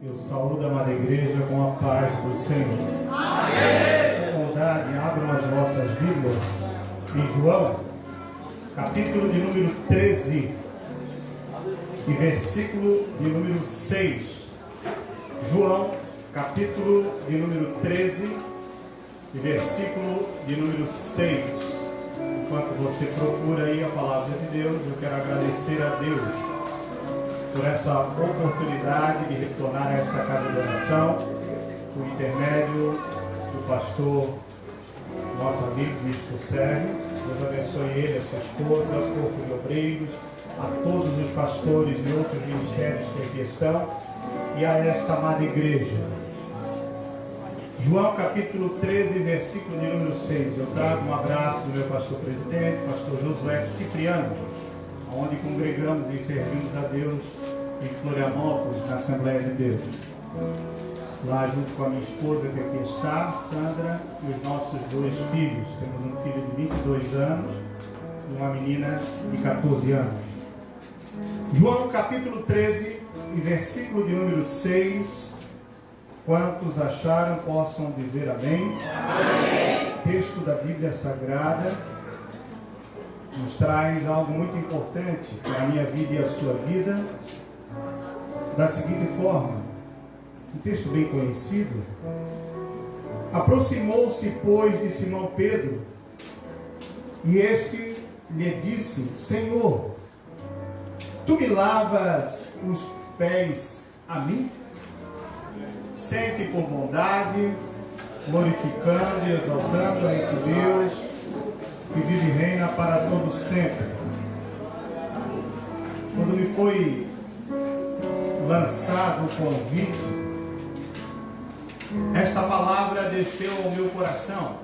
Eu saúdo a amada igreja com a paz do Senhor. Amém. Com bondade, abram as vossas Bíblias em João, capítulo de número 13 e versículo de número 6. João, capítulo de número 13 e versículo de número 6. Enquanto você procura aí a palavra de Deus, eu quero agradecer a Deus por essa oportunidade de retornar a esta casa de oração, por intermédio do pastor, nosso amigo Bispo Sérgio. Deus abençoe ele, a sua esposa, o corpo de obreiros, a todos os pastores de outros ministérios que aqui estão e a esta amada igreja. João capítulo 13, versículo de número 6. Eu trago um abraço do meu pastor presidente, pastor Josué Cipriano, onde congregamos e servimos a Deus em Florianópolis, na Assembleia de Deus. Lá junto com a minha esposa que aqui está, Sandra, e os nossos dois filhos. Temos um filho de 22 anos e uma menina de 14 anos. João capítulo 13 e versículo de número 6. Quantos acharam possam dizer amém. Amém. Texto da Bíblia Sagrada nos traz algo muito importante para a minha vida e a sua vida, da seguinte forma, um texto bem conhecido. Aproximou-se, pois, de Simão Pedro, e este lhe disse: Senhor, tu me lavas os pés a mim? Sente por bondade, glorificando e exaltando a esse Deus que vive e reina para todo sempre. Quando me foi lançado o convite, esta palavra desceu ao meu coração,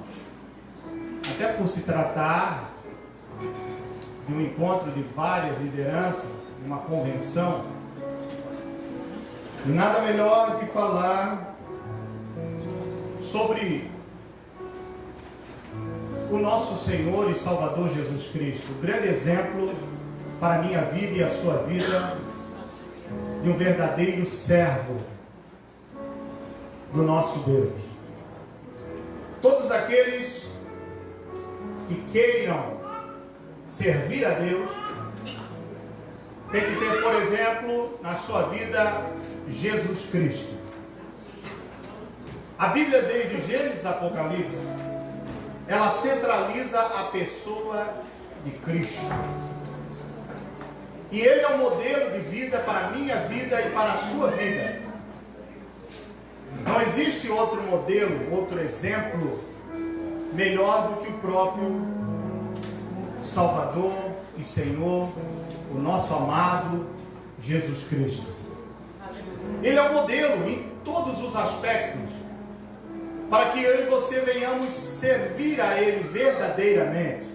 até por se tratar de um encontro de várias lideranças, uma convenção, e nada melhor que falar sobre o nosso Senhor e Salvador Jesus Cristo, o grande exemplo para a minha vida e a sua vida, de um verdadeiro servo do nosso Deus. Todos aqueles que queiram servir a Deus tem que ter, por exemplo, na sua vida, Jesus Cristo. A Bíblia, desde Gênesis a Apocalipse, ela centraliza a pessoa de Cristo. E Ele é o modelo de vida para a minha vida e para a sua vida. Não existe outro modelo, outro exemplo melhor do que o próprio Salvador e Senhor, o nosso amado Jesus Cristo. Ele é o modelo em todos os aspectos, para que eu e você venhamos servir a Ele verdadeiramente.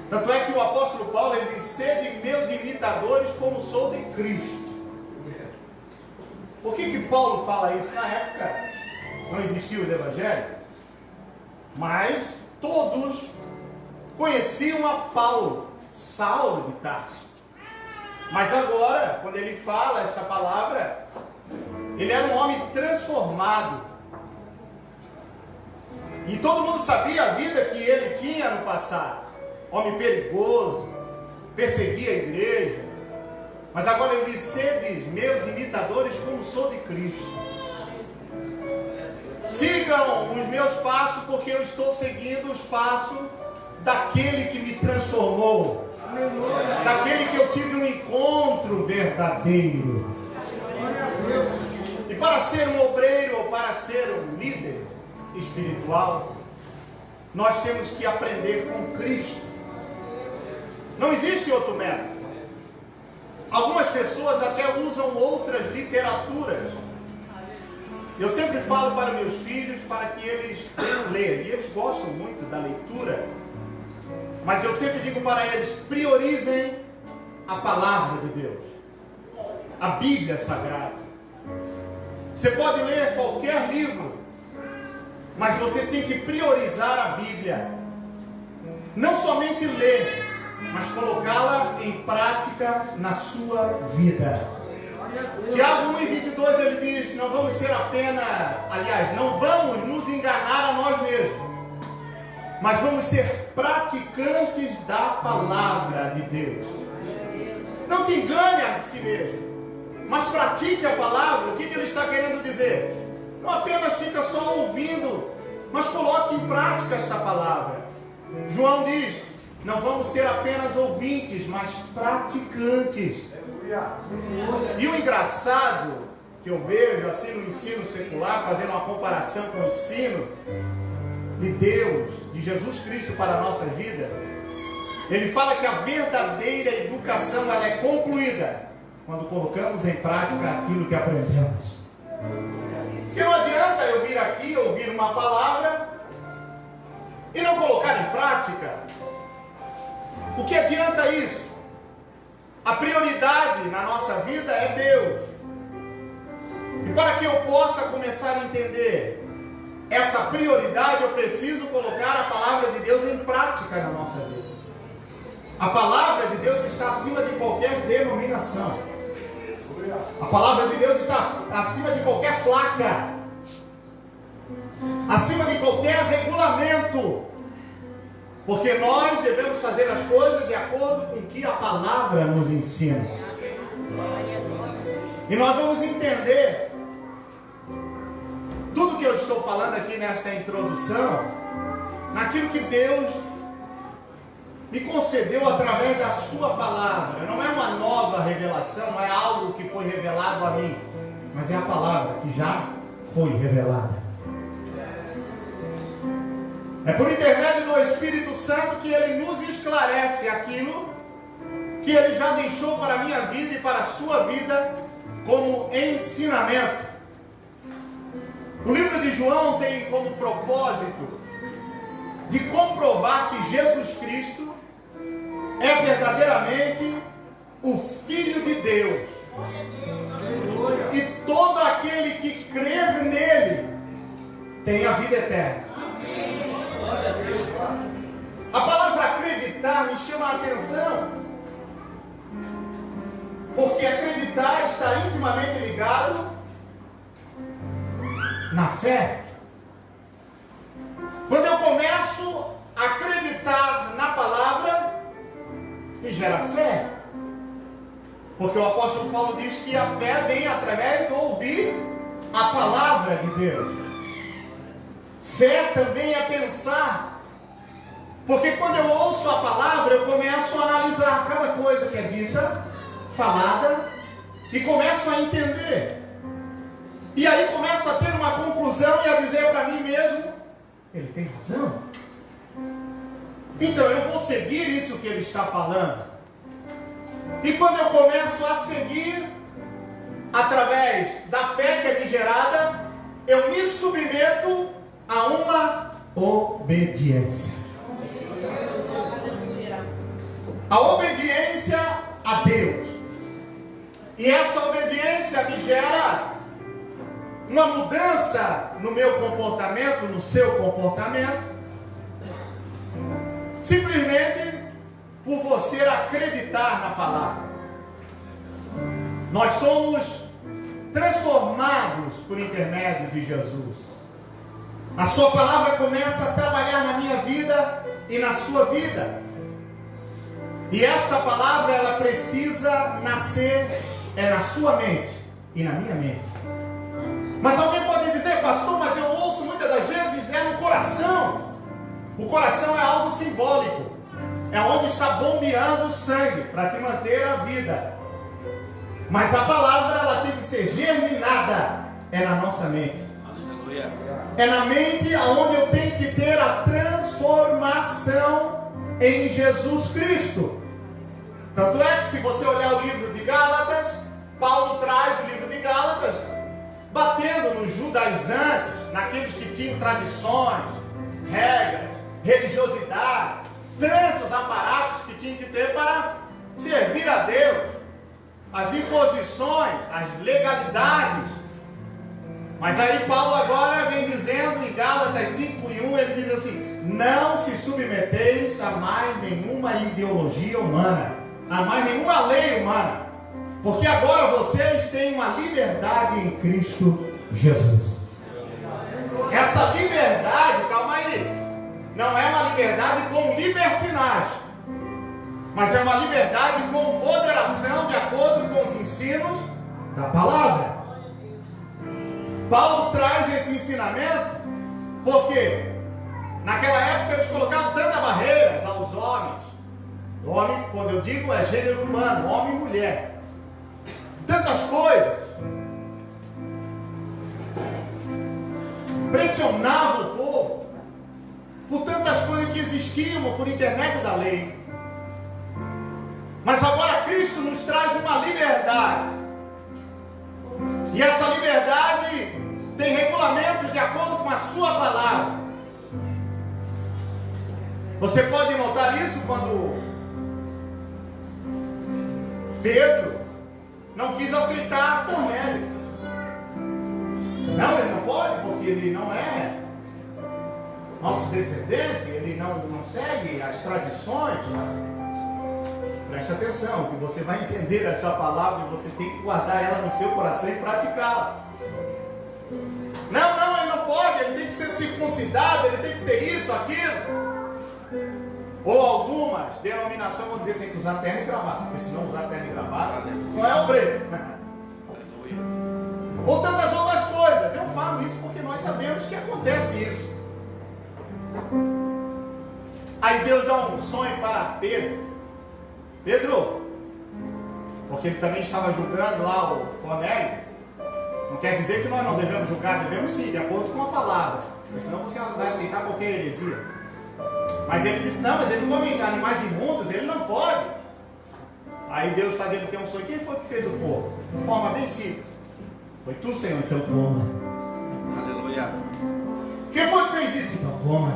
Tanto é que o apóstolo Paulo, ele diz: sede meus imitadores como sou de Cristo. Por que Paulo fala isso? Na época não existiam os evangelhos, mas todos conheciam a Paulo, Saulo de Tarso. Mas agora, quando ele fala essa palavra, ele era um homem transformado. E todo mundo sabia a vida que ele tinha no passado. Homem perigoso, perseguia a igreja. Mas agora ele diz: sede meus imitadores como sou de Cristo. Sigam os meus passos, porque eu estou seguindo os passos daquele que me transformou, daquele que eu tive um encontro verdadeiro. E para ser um obreiro ou para ser um líder espiritual, nós temos que aprender com Cristo. Não existe outro método. Algumas pessoas até usam outras literaturas. Eu sempre falo para meus filhos para que eles venham ler, e eles gostam muito da leitura, mas eu sempre digo para eles: priorizem a palavra de Deus, a Bíblia Sagrada. Você pode ler qualquer livro, mas você tem que priorizar a Bíblia. Não somente ler, mas colocá-la em prática na sua vida. Tiago 1:22 ele diz: não vamos ser apenas, aliás, não vamos nos enganar a nós mesmos, mas vamos ser praticantes da palavra de Deus. Não te engane a si mesmo, mas pratique a palavra. O que ele está querendo dizer? Não apenas fica só ouvindo, mas coloque em prática esta palavra. João diz: não vamos ser apenas ouvintes, mas praticantes. E o engraçado que eu vejo assim no ensino secular, fazendo uma comparação com o ensino de Deus, de Jesus Cristo para a nossa vida, ele fala que a verdadeira educação ela é concluída quando colocamos em prática aquilo que aprendemos. Porque não adianta eu vir aqui, ouvir uma palavra e não colocar em prática. O que adianta isso? A prioridade na nossa vida é Deus. E para que eu possa começar a entender essa prioridade, eu preciso colocar a palavra de Deus em prática na nossa vida. A palavra de Deus está acima de qualquer denominação. A palavra de Deus está acima de qualquer placa, acima de qualquer regulamento, porque nós devemos fazer as coisas de acordo com o que a palavra nos ensina. E nós vamos entender tudo que eu estou falando aqui nesta introdução, naquilo que Deus me concedeu através da sua palavra. Não é uma nova revelação, não é algo que foi revelado a mim, mas é a palavra que já foi revelada. É por intermédio do Espírito Santo que Ele nos esclarece aquilo que Ele já deixou para a minha vida e para a sua vida como ensinamento. O livro de João tem como propósito de comprovar que Jesus Cristo é verdadeiramente o Filho de Deus. E todo aquele que crer nele tem a vida eterna. A palavra acreditar me chama a atenção, porque acreditar está intimamente ligado na fé. Quando eu começo a acreditar na palavra, me gera fé. Porque o apóstolo Paulo diz que a fé vem através de ouvir a palavra de Deus. Fé também é pensar. Porque quando eu ouço a palavra, eu começo a analisar cada coisa que é dita, falada, e começo a entender. E aí começo a ter uma conclusão e a dizer para mim mesmo: ele tem razão. Então eu vou seguir isso que ele está falando. E quando eu começo a seguir, através da fé que é me gerada, eu me submeto a uma obediência. A obediência a Deus. E essa obediência me gera uma mudança no meu comportamento, no seu comportamento, simplesmente por você acreditar na palavra. Nós somos transformados por intermédio de Jesus. A sua palavra começa a trabalhar na minha vida e na sua vida. E esta palavra, ela precisa nascer na sua mente e na minha mente. Mas alguém pode dizer: pastor, mas eu ouço muitas das vezes no coração. O coração é algo simbólico. É onde está bombeando o sangue para te manter a vida. Mas a palavra, ela tem que ser germinada na nossa mente. Aleluia. É na mente onde eu tenho que ter a transformação em Jesus Cristo. Tanto é que se você olhar o livro de Gálatas, Paulo traz o livro de Gálatas batendo nos judaizantes, naqueles que tinham tradições, regras, religiosidade, tantos aparatos que tinham que ter para servir a Deus, as imposições, as legalidades. Mas aí Paulo agora vem dizendo em Gálatas 5:1, ele diz assim: não se submeteis a mais nenhuma ideologia humana, a mais nenhuma lei humana, Porque agora vocês têm uma liberdade em Cristo Jesus. Essa liberdade, calma aí, não é uma liberdade com libertinagem, mas é uma liberdade com moderação de acordo com os ensinos da palavra. Paulo traz esse ensinamento porque naquela época eles colocavam tantas barreiras aos homens. Homem, quando eu digo, é gênero humano, homem e mulher. Tantas coisas. Pressionavam o povo por tantas coisas que existiam por intermédio da lei. Mas agora Cristo nos traz uma liberdade. E essa liberdade tem regulamentos de acordo com a sua palavra. Você pode notar isso quando Pedro não quis aceitar Cornélio. Não, ele não pode, porque ele não é nosso descendente, ele não segue as tradições. Preste atenção, que você vai entender essa palavra e você tem que guardar ela no seu coração e praticá-la. Não, ele não pode, ele tem que ser circuncidado, ele tem que ser isso, aquilo. Ou algumas denominações vão dizer que tem que usar terno e gravata, porque se não usar terno e gravata, não é obreiro. Ou tantas outras coisas. Eu falo isso porque nós sabemos que acontece isso. Aí Deus dá um sonho para Pedro. Pedro, porque ele também estava julgando lá o Cornélio. Não quer dizer que nós não devemos julgar, devemos sim, de acordo com a palavra. Porque senão você vai aceitar qualquer heresia. Mas ele disse, não, mas ele não come animais imundos, ele não pode. Aí Deus faz ele ter um sonho. Quem foi que fez o porco? De forma bem simples. Foi tu, Senhor, então coma. Aleluia. Quem foi que fez isso? Então coma.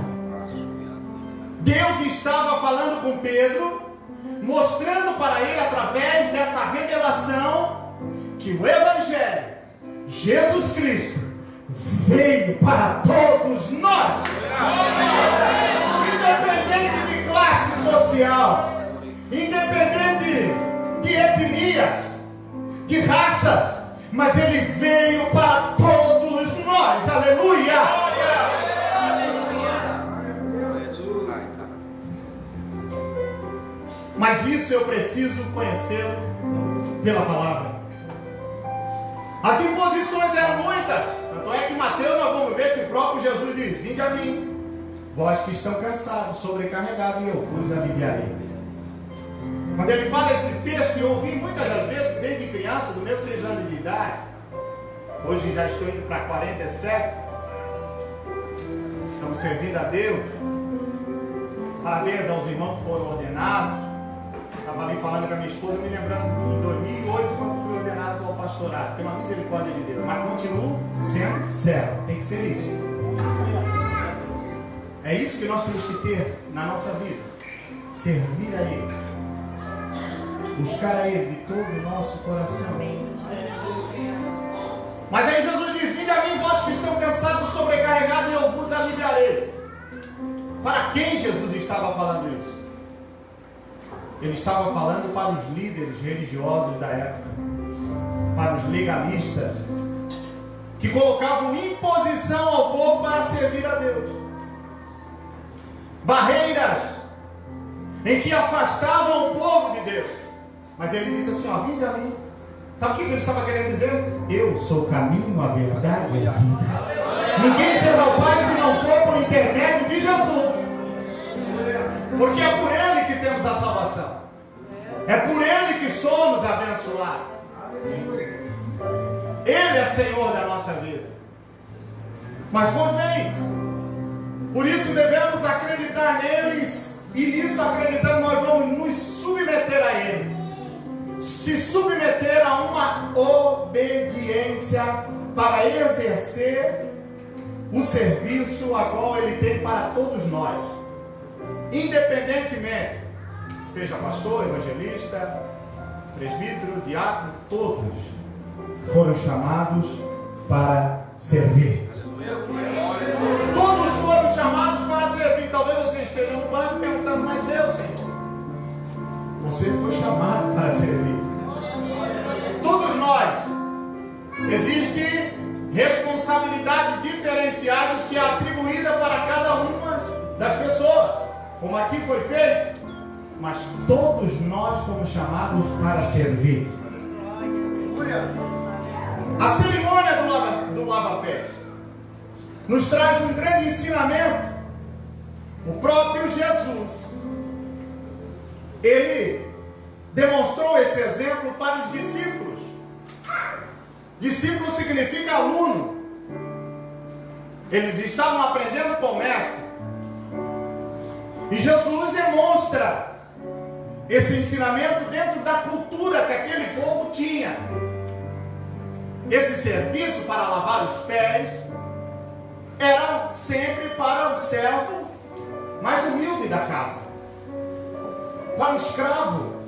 Deus estava falando com Pedro, mostrando para ele através dessa revelação que o Evangelho, Jesus Cristo, veio para todos nós. Independente de classe social, independente de etnias, de raças, mas ele veio para todos nós. Aleluia! Mas isso eu preciso conhecê-lo pela palavra. As imposições eram muitas. Tanto é que em Mateus nós vamos ver que o próprio Jesus diz: vinde a mim, vós que estão cansados, sobrecarregados, e eu vos aliviarei. Quando ele fala esse texto, eu ouvi muitas das vezes, desde criança, do meu 6 anos de idade. Hoje já estou indo para 47. Estamos servindo a Deus. Parabéns aos irmãos que foram ordenados. Estava ali falando com a minha esposa, me lembrando em 2008, quando fui ordenado ao pastorado. Tem uma misericórdia de Deus, mas continuo sendo servo. Tem que ser isso. É isso que nós temos que ter na nossa vida. Servir a Ele. Buscar a Ele de todo o nosso coração. Mas aí Jesus diz: vinde a mim, vós que estão cansados, sobrecarregados, e eu vos aliviarei. Para quem Jesus estava falando isso? Ele estava falando para os líderes religiosos da época, para os legalistas, que colocavam imposição ao povo para servir a Deus. Barreiras em que afastavam o povo de Deus. Mas ele disse assim: ó, vinde a mim. Sabe o que ele estava querendo dizer? Eu sou o caminho, a verdade e a vida. Ninguém chega ao Pai se não for por intermédio de Jesus. Porque é por Ele que temos a salvação. É por Ele que somos abençoados. Ele é Senhor da nossa vida. Mas pois bem, por isso devemos acreditar neles. E nisso acreditando nós vamos nos submeter a Ele. Se submeter a uma obediência para exercer o serviço a qual Ele tem para todos nós, independentemente, seja pastor, evangelista, presbítero, diácono, todos foram chamados para servir. Todos foram chamados para servir. Talvez você esteja no banco perguntando: mas eu, Senhor? Você foi chamado para servir. responsabilidades diferenciadas que é atribuída para cada uma das pessoas, como aqui foi feito, mas todos nós fomos chamados para servir. A cerimônia do lava-pés nos traz um grande ensinamento. O próprio Jesus, ele demonstrou esse exemplo para os discípulos. Discípulo significa aluno. Eles estavam aprendendo com o mestre. E Jesus demonstra esse ensinamento dentro da cultura que aquele povo tinha. Esse serviço para lavar os pés era sempre para o servo mais humilde da casa, para o escravo.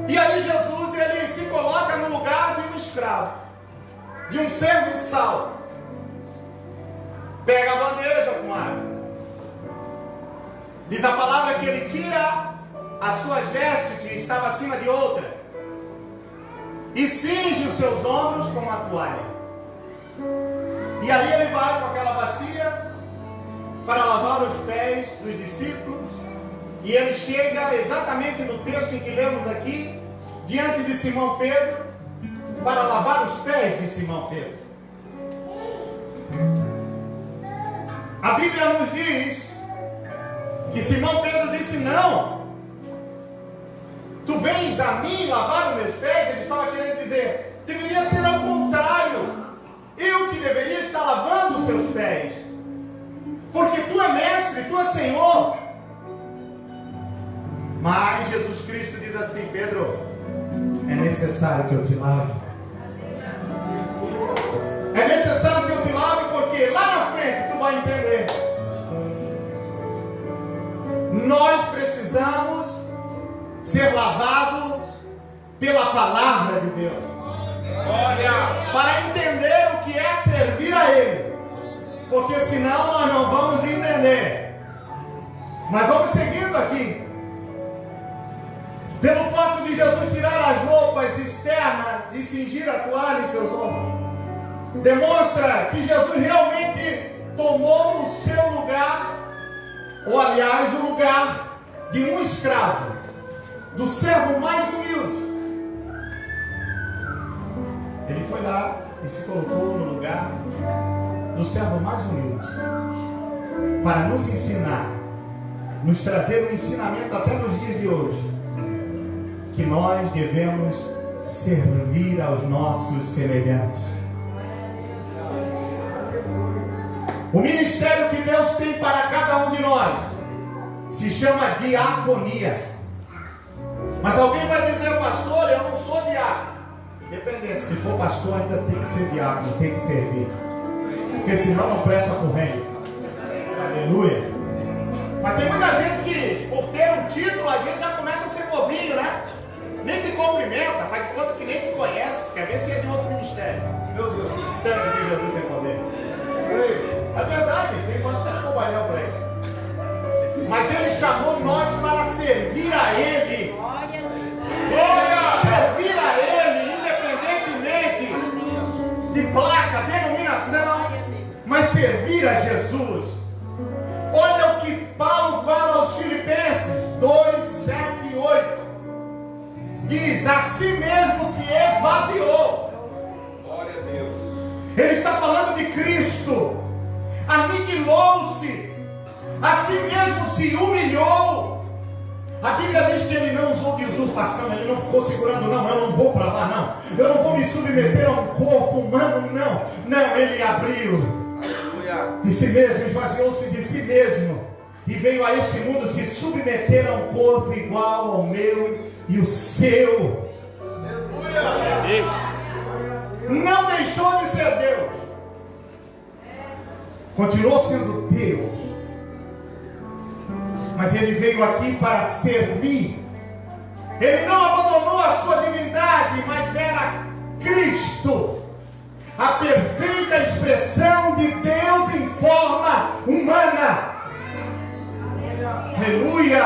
E aí Jesus, ele se coloca no lugar de um escravo, de um serviçal. Pega a bandeja com água. Diz a palavra que ele tira as suas vestes, que estava acima de outra, e cinge os seus ombros com uma toalha. E aí ele vai com aquela bacia para lavar os pés dos discípulos. E ele chega exatamente no texto em que lemos aqui, diante de Simão Pedro, para lavar os pés de Simão Pedro. A Bíblia nos diz que Simão Pedro disse: não, tu vens a mim lavar os meus pés. Ele estava querendo dizer, deveria ser ao contrário, eu que deveria estar lavando os seus pés, porque tu é mestre, tu é Senhor. Mas Jesus Cristo diz assim: Pedro, é necessário que eu te lave. É necessário que eu te lave, porque lá na frente tu vai entender. Nós precisamos ser lavados pela palavra de Deus, para entender o que é servir a Ele, porque senão nós não vamos entender. Mas vamos seguindo aqui. Pelo fato de Jesus tirar as roupas externas e cingir a toalha em seus ombros, demonstra que Jesus realmente tomou o seu lugar, ou aliás, o lugar de um escravo, do servo mais humilde. Ele foi lá e se colocou no lugar do servo mais humilde, para nos ensinar, nos trazer um ensinamento até nos dias de hoje, que nós devemos servir aos nossos semelhantes. O ministério que Deus tem para cada um de nós se chama diaconia. Mas alguém vai dizer: pastor, eu não sou diácono. Independente, se for pastor, ainda tem que ser diácono, tem que servir, porque senão não presta para o reino. Aleluia. Mas tem muita gente que, por ter um título, às vezes já começa a ser bobinho, né? Nem te cumprimenta, faz de conta que nem te conhece, quer ver se é de outro ministério. Meu Deus, o sangue de Jesus tem poder. É verdade, tem bastante trabalhão para ele. Mas ele chamou nós para servir a Ele. Servir a Ele, independentemente de placa, denominação, mas servir a Jesus. Olha o que Paulo fala aos Filipenses 2, 7 e 8. Diz: a si mesmo se esvaziou. Glória a Deus. Ele está falando de Cristo. Aniquilou-se, a si mesmo se humilhou. A Bíblia diz que ele não usou de usurpação, ele não ficou segurando: não, eu não vou para lá, não, eu não vou me submeter a um corpo humano, não, ele abriu de si mesmo, esvaziou-se de si mesmo e veio a este mundo se submeter a um corpo igual ao meu e o seu. Não deixou de ser Deus, continuou sendo Deus, mas ele veio aqui para servir. Ele não abandonou a sua divindade, mas era Cristo, a perfeita expressão de Deus em forma humana. Aleluia.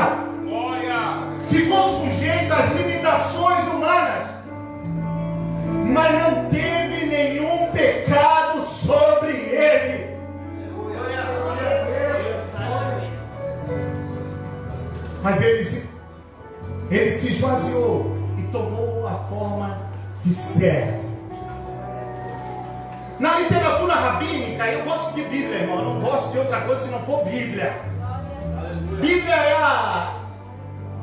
Ficou sujeito às limitações humanas, mas não teve nenhum pecado de servo. Na literatura rabínica, eu gosto de Bíblia, irmão. Eu não gosto de outra coisa se não for Bíblia. Bíblia é a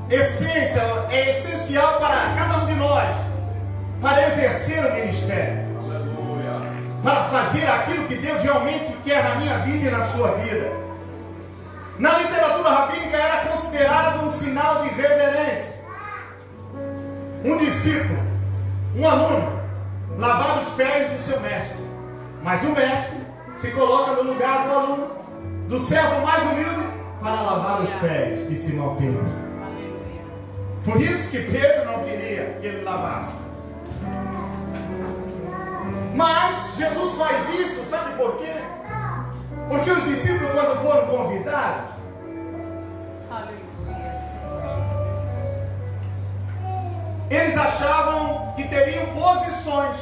essência, é essencial para cada um de nós, para exercer o ministério, para fazer aquilo que Deus realmente quer na minha vida e na sua vida. Na literatura rabínica era considerado um sinal de reverência. Um discípulo, um aluno, lavar os pés do seu mestre. Mas o mestre se coloca no lugar do aluno, do servo mais humilde, para lavar os pés de Simão Pedro. Por isso que Pedro não queria que ele lavasse. Mas Jesus faz isso, sabe por quê? Porque os discípulos, quando foram convidados, eles achavam que teriam posições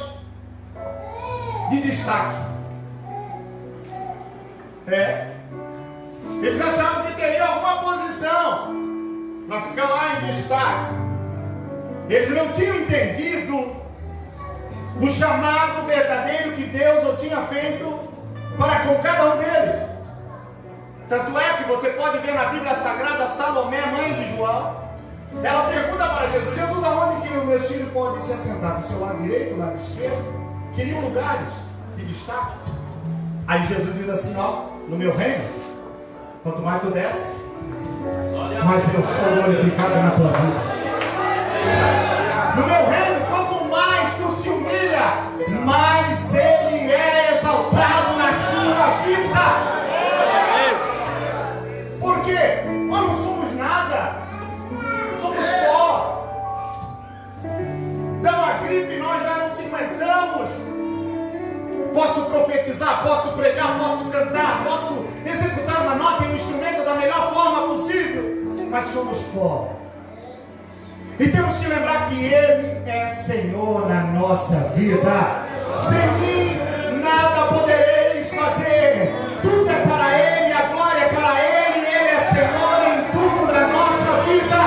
de destaque. Eles achavam que teriam alguma posição para ficar lá em destaque. Eles não tinham entendido o chamado verdadeiro que Deus tinha feito para com cada um deles. Tanto é que você pode ver na Bíblia Sagrada Salomé, mãe de João, ela pergunta para Jesus: Jesus, aonde que o meu filho pode se assentar? Do seu lado direito, do lado esquerdo? Queriam lugares de destaque. Aí Jesus diz assim: ó, no meu reino, quanto mais tu desce, mais eu sou glorificado na tua vida. No meu reino, quanto mais tu se humilha, mais ele é exaltado na sua vida. Por quê? Nós não somos nada, somos pó. Dá uma gripe, nós já não se aguentamos. Posso profetizar, posso pregar, posso cantar, posso executar uma nota e um instrumento da melhor forma possível, mas somos pó. E temos que lembrar que Ele é Senhor na nossa vida. Sem mim nada podereis fazer. Tudo é para Ele, a glória é para Ele. Ele é Senhor em tudo da nossa vida.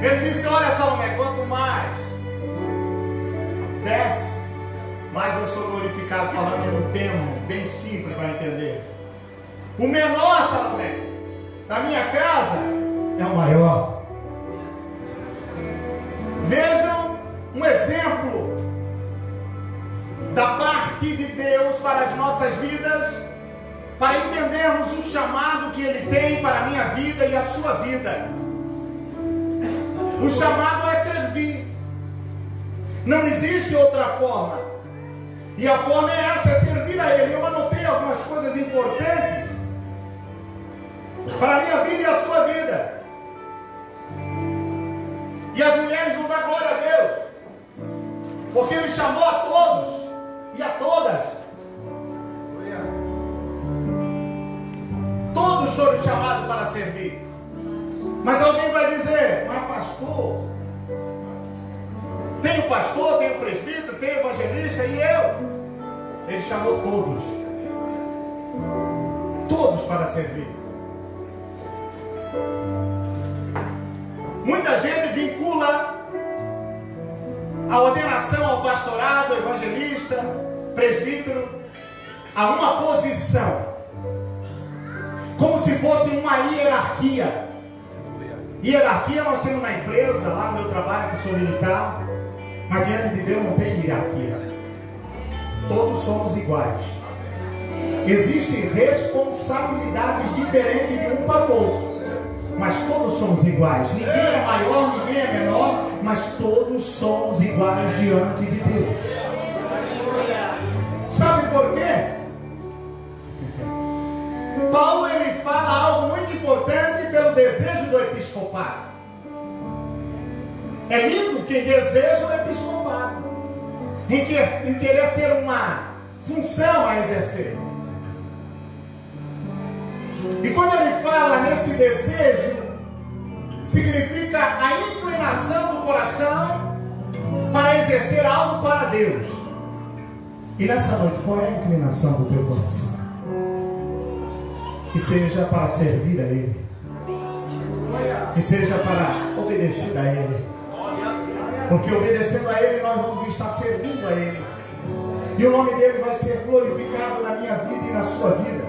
Ele disse: olha, Salomé, quanto mais desce, mais eu sou glorificado. Falando em um termo bem simples para entender. O menor, Salomé, da minha casa é o maior. Vejam um exemplo da parte de Deus para as nossas vidas, para entendermos o chamado que Ele tem para a minha vida e a sua vida. O chamado é servir. Não existe outra forma. E a forma é essa, é servir a Ele. Eu anotei algumas coisas importantes para a minha vida e a sua vida. E as mulheres vão dar glória a Deus, porque Ele chamou a todos e a todas. Todos foram chamados para servir. Mas alguém vai dizer: mas pastor, tem o pastor, tem o presbítero, tem o evangelista e eu. Ele chamou todos. Todos para servir. Muita gente vincula a ordenação ao pastorado, ao evangelista, presbítero, a uma posição, como se fosse uma hierarquia. Hierarquia nós temos na empresa, lá no meu trabalho, que sou militar, mas diante de Deus não tem hierarquia. Todos somos iguais. Existem responsabilidades diferentes de um para o outro, mas todos somos iguais. Ninguém é maior, ninguém é menor, mas todos somos iguais diante de Deus. Sabe por quê? Paulo, ele fala algo muito importante pelo desejo do episcopado. É lindo quem deseja o episcopado, em querer ter uma função a exercer. E quando ele fala nesse desejo, significa a inclinação do coração para exercer algo para Deus. E nessa noite, qual é a inclinação do teu coração? Que seja para servir a Ele. que seja para obedecer a Ele. Porque obedecendo a Ele, nós vamos estar servindo a Ele. E o nome dele vai ser glorificado na minha vida e na sua vida.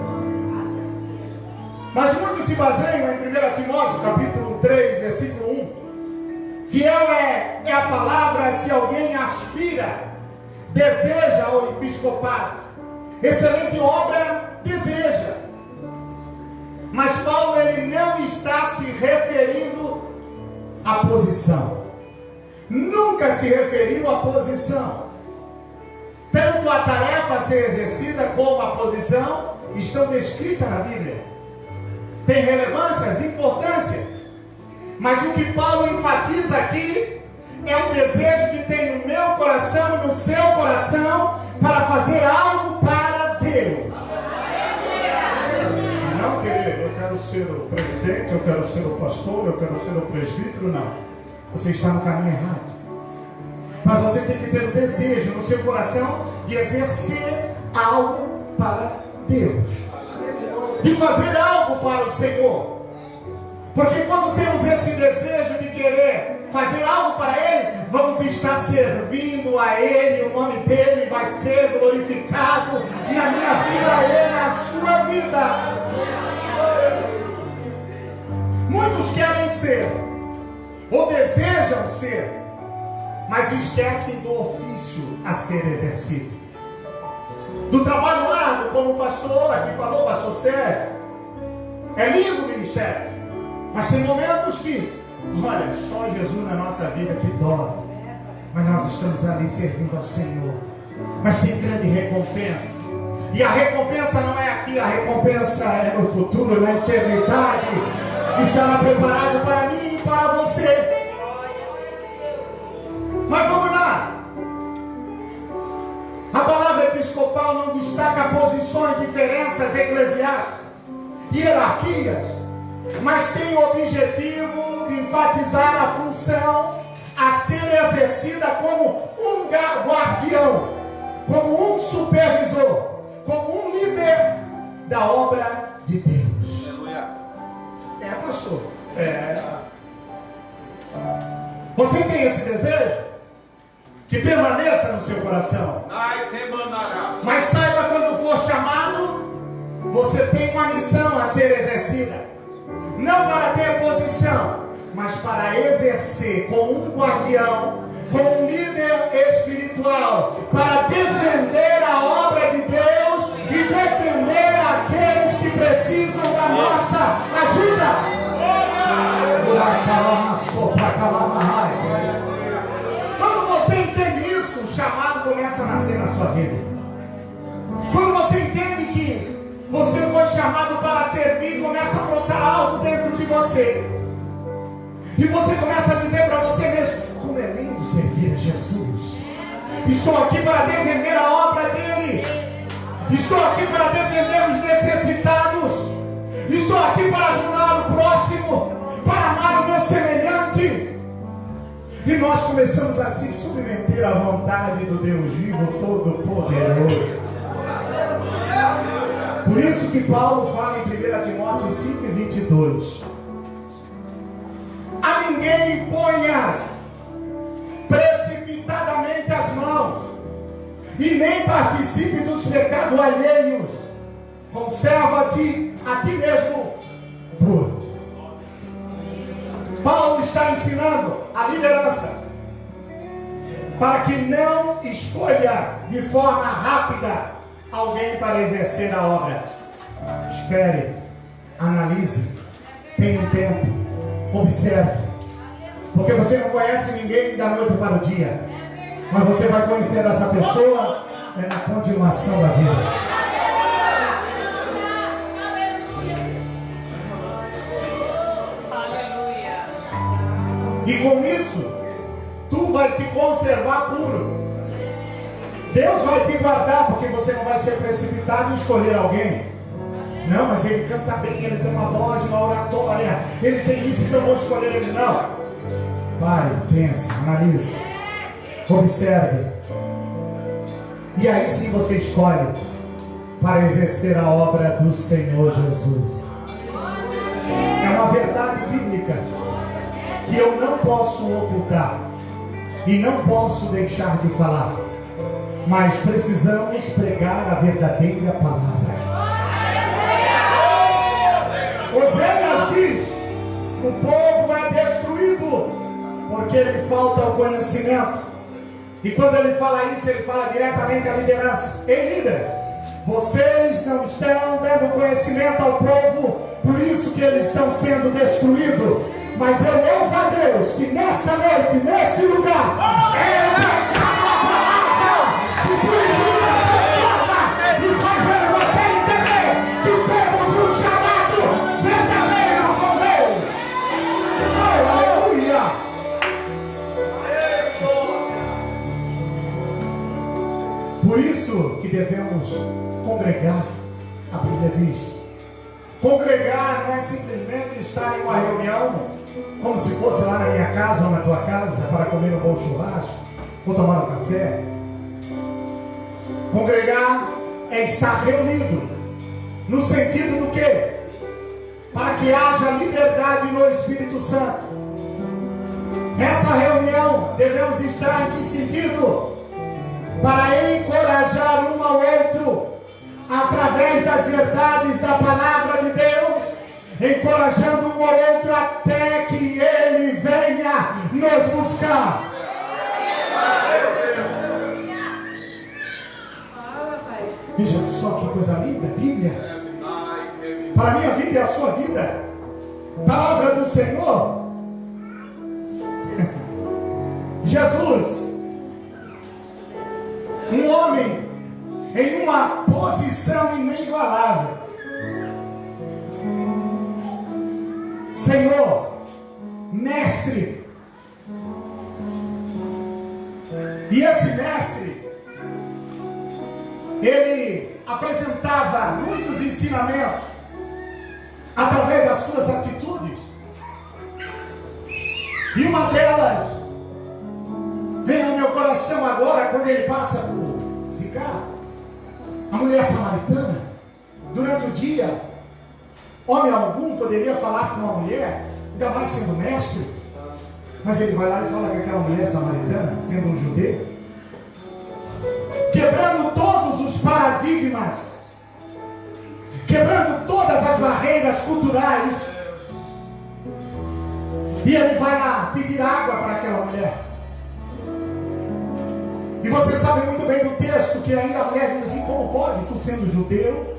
Mas muitos se baseiam em 1 Timóteo, capítulo 3, versículo 1. Fiel é a palavra se alguém aspira, deseja o episcopado. Excelente obra deseja. Mas Paulo, ele não está se referindo à posição. Nunca se referiu à posição. Tanto a tarefa a ser exercida como a posição estão descritas na Bíblia. Tem relevância, importância. Mas o que Paulo enfatiza aqui é o desejo que tem no meu coração e no seu coração para fazer algo para Deus. Não, querido, eu quero ser o presidente, eu quero ser o pastor, eu quero ser o presbítero, não. Você está no caminho errado. Mas você tem que ter o desejo no seu coração de exercer algo para Deus, de fazer algo para o Senhor. Porque quando temos esse desejo de querer fazer algo para Ele, vamos estar servindo a Ele, o nome dEle vai ser glorificado na minha vida e na sua vida. Muitos querem ser, ou desejam ser, mas esquecem do ofício a ser exercido. Do trabalho árduo, como o pastor aqui falou, pastor Sérgio. É lindo o ministério, mas tem momentos que, olha, só Jesus na nossa vida que dói. Mas nós estamos ali servindo ao Senhor. Mas tem grande recompensa. E a recompensa não é aqui, a recompensa é no futuro, na eternidade, que estará preparado para mim e para você. Mas vamos lá. A palavra episcopal não destaca posições, diferenças eclesiásticas, hierarquias, mas tem o objetivo de enfatizar a função a ser exercida como um guardião, como um supervisor, como um líder da obra de Deus. Pastor. Você tem esse desejo? Que permaneça no seu coração. Mas saiba, quando for chamado, você tem uma missão a ser exercida. Não para ter posição, mas para exercer como um guardião, como um líder espiritual, para defender a obra de Deus e defender aqueles que precisam da nossa ajuda. Quando você entende isso, o chamado começa a nascer na sua vida. Quando você entende que você foi chamado para servir, começa a brotar algo dentro de você. E você começa a dizer para você mesmo: como é lindo servir a Jesus. Estou aqui para defender a obra dele. Estou aqui para defender os necessitados. Estou aqui para ajudar o próximo, para amar o meu semelhante. E nós começamos a se submeter à vontade do Deus vivo, todo-poderoso. Por isso que Paulo fala em 1 Timóteo 5:22. A ninguém ponhas precipitadamente as mãos, e nem participe dos pecados alheios. Conserva-te a ti mesmo puro. Paulo está ensinando a liderança para que não escolha de forma rápida alguém para exercer a obra. Espere, analise, tenha um tempo, observe, porque você não conhece ninguém da noite para o dia, mas você vai conhecer essa pessoa na continuação da vida. E com isso, tu vai te conservar puro. Deus vai te guardar, porque você não vai ser precipitado em escolher alguém. Não, mas ele canta bem, ele tem uma voz, uma oratória, ele tem isso, então eu vou escolher ele. Não. Pare, pense, analise, observe. E aí sim você escolhe para exercer a obra do Senhor Jesus. É uma verdade bíblica. que eu não posso ocultar e não posso deixar de falar, mas precisamos pregar a verdadeira palavra. Oséias diz: o povo é destruído porque lhe falta o conhecimento. E quando ele fala isso, ele fala diretamente à liderança: ei, líder, vocês não estão dando conhecimento ao povo, por isso que eles estão sendo destruídos. Mas eu louvo a Deus que nesta noite, neste lugar, é pregado a palavra que purifica, transforma e faz você entender que temos um chamado verdadeiro com Deus. Aleluia! Por isso que devemos congregar. A Bíblia diz: congregar não é simplesmente estar em uma reunião, como se fosse lá na minha casa ou na tua casa, para comer um bom churrasco ou tomar um café. Congregar é estar reunido, no sentido do quê? Para que haja liberdade no Espírito Santo. Nessa reunião devemos estar em que sentido? Para encorajar um ao outro, através das verdades da palavra de Deus, encorajando um ao outro até que Ele venha nos buscar. Veja só que coisa linda, Bíblia. Para a minha vida e a sua vida, palavra do Senhor. Jesus, um homem em uma posição inigualável. Senhor, mestre. E esse mestre, ele apresentava muitos ensinamentos através das suas atitudes. E uma delas vem ao meu coração agora, quando ele passa por Sicar, a mulher samaritana. Durante o dia, homem algum poderia falar com uma mulher, ainda mais sendo mestre, mas ele vai lá e fala com aquela mulher samaritana, sendo um judeu, quebrando todos os paradigmas, quebrando todas as barreiras culturais. E ele vai lá pedir água para aquela mulher. E você sabe muito bem do texto que ainda a mulher diz assim: como pode, tu sendo judeu,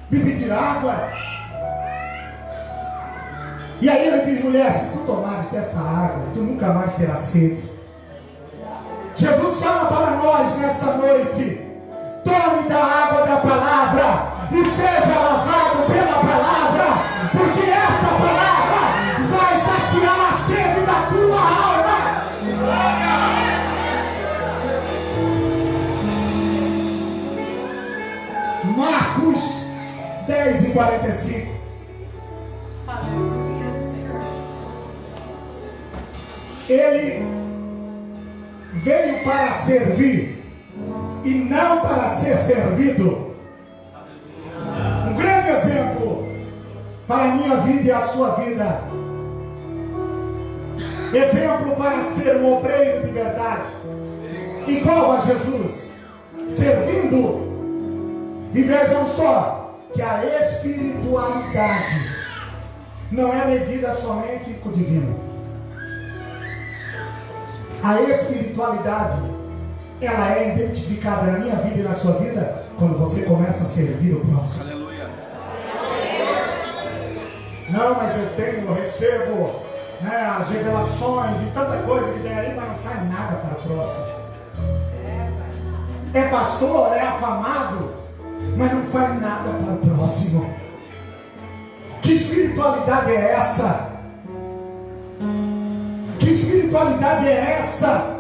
me pedir água? E aí ele diz: mulher, se tu tomares dessa água, tu nunca mais terás sede. Jesus fala para nós nessa noite: tome da água da palavra e seja lavado pela palavra, porque esta palavra vai saciar a sede da tua alma. Marcos 10:45. Ele veio para servir e não para ser servido. Um grande exemplo para a minha vida e a sua vida. Exemplo para ser um obreiro de verdade, igual a Jesus, servindo. E vejam só que a espiritualidade não é medida somente com o divino. A espiritualidade, ela é identificada na minha vida e na sua vida quando você começa a servir o próximo. Aleluia. Não, mas eu recebo, né, as revelações e tanta coisa que tem aí, mas não faz nada para o próximo. É pastor, é afamado, mas não faz nada para o próximo. Que espiritualidade é essa? Que espiritualidade é essa?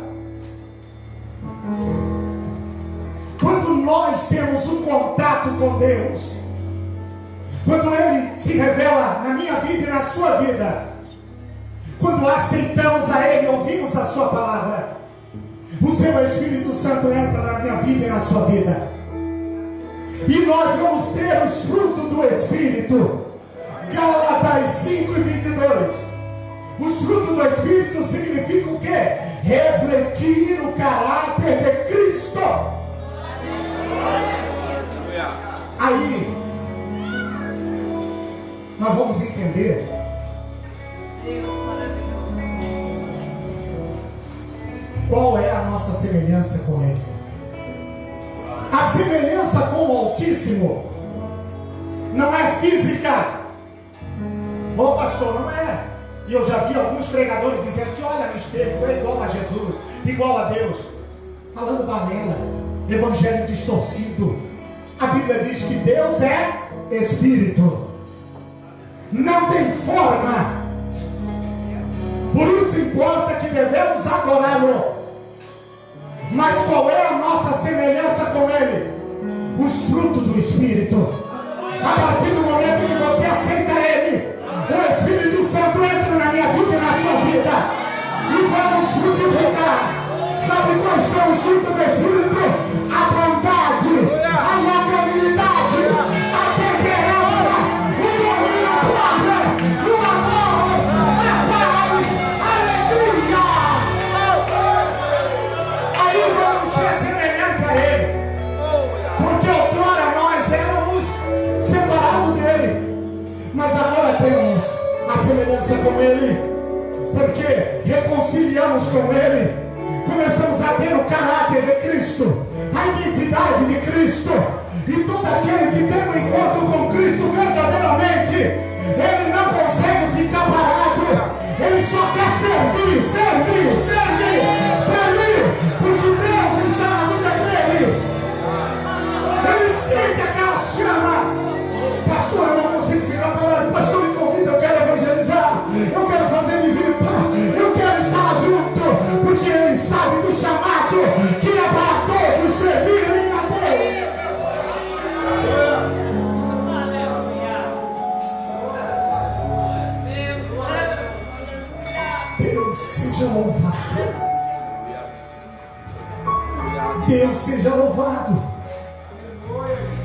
Quando nós temos um contato com Deus, quando Ele se revela na minha vida e na sua vida, quando aceitamos a Ele, ouvimos a sua palavra, o seu Espírito Santo entra na minha vida e na sua vida, e nós vamos ter os frutos do Espírito. Gálatas 5:22. Os frutos do Espírito significam o quê? Refletir o caráter de Cristo. Aí, nós vamos entender qual é a nossa semelhança com Ele. A semelhança com o Altíssimo não é física. Ô pastor, não é. E eu já vi alguns pregadores dizendo que olha no espelho, tu é igual a Jesus, igual a Deus. Falando balela, evangelho distorcido. A Bíblia diz que Deus é Espírito. Não tem forma. Por isso importa que devemos adorá-lo. Mas qual é a nossa semelhança com Ele? Os frutos do Espírito. A partir do momento que você aceita Ele, o Espírito Santo entra na minha vida e na sua vida, e vamos frutificar. Sabe quais são os frutos do Espírito? A bondade, a longanimidade, a temperança, o domínio próprio, o amor, a paz, a alegria. Aí vamos ser semelhantes a Ele, porque outrora nós éramos separados dele, mas agora temos a semelhança com Ele, porque reconciliamos com Ele, começamos a ter o caráter de Cristo, a identidade de Cristo, e todo aquele que tem um encontro com Cristo verdadeiramente, ele não consegue ficar parado, ele só quer servir, servir, servir, servir, porque Deus está na vida dele. Ele sente aquela chama. Pastor, eu não consigo ficar parado. Pastor, me convida, eu quero evangelizar, eu quero fazer visita, eu quero estar junto, porque Ele sabe do chamado que é para todos servirem a Deus. Deus seja louvado. Deus seja louvado.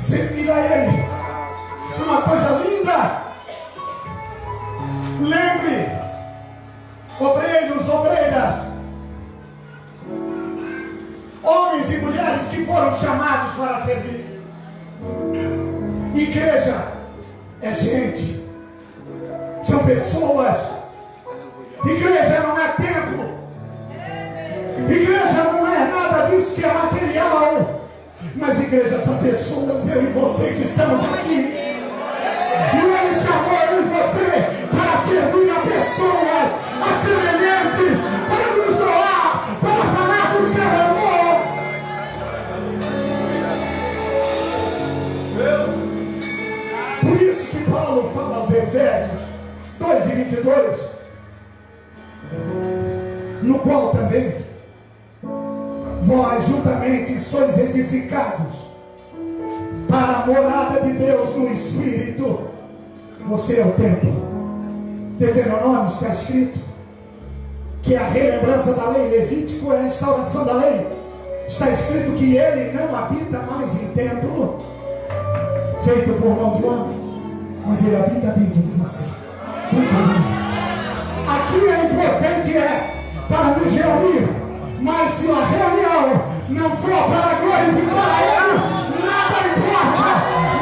Servir a Ele é uma coisa linda. Lembre, obreiros, obreiras, homens e mulheres que foram chamados para servir. Igreja é gente, são pessoas. Igreja não é templo, igreja não é nada disso que é material, mas igreja são pessoas, eu e você que estamos aqui. E Ele chamou eu e você para servir a pessoas, a semelhantes, para nos doar, para falar do seu amor. Por isso que Paulo fala aos Efésios 2:22, no qual também vós juntamente sois edificados para a morada de Deus no Espírito. Você é o templo. Deuteronômio está escrito que a relembrança da lei, Levítico é a instauração da lei. Está escrito que Ele não habita mais em templo feito por mão de homem, mas Ele habita dentro de você. Aqui é importante para nos reunir, mas se a reunião não for para glorificar a Ele, nada importa.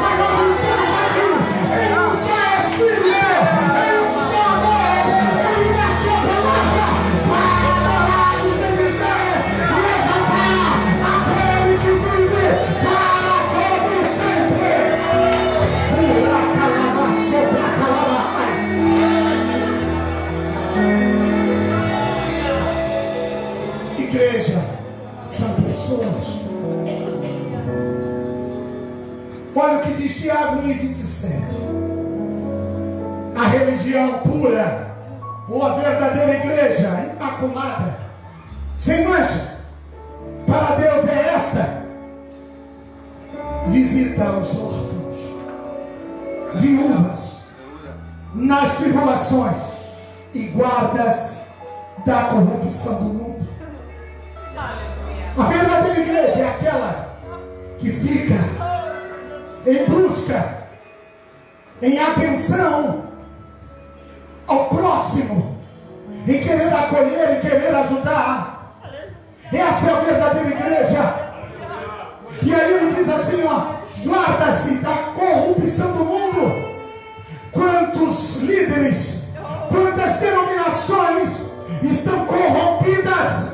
Mas nós estamos aqui em um só Espírito, em um só amor, em uma só palavra, para adorar e bendizer e exaltar aquele que vive para todo sempre. Igreja são pessoas. Olha o que diz Tiago 1:27. A religião pura, ou a verdadeira igreja imaculada, sem mancha, para Deus é esta: visita os órfãos, viúvas, nas tribulações e guardas da corrupção do mundo. A verdadeira igreja é aquela que fica em busca, em atenção ao próximo, em querer acolher, em querer ajudar. Essa é a verdadeira igreja. E aí ele diz assim, ó, guarda-se da corrupção do mundo. Quantos líderes, quantas denominações estão corrompidas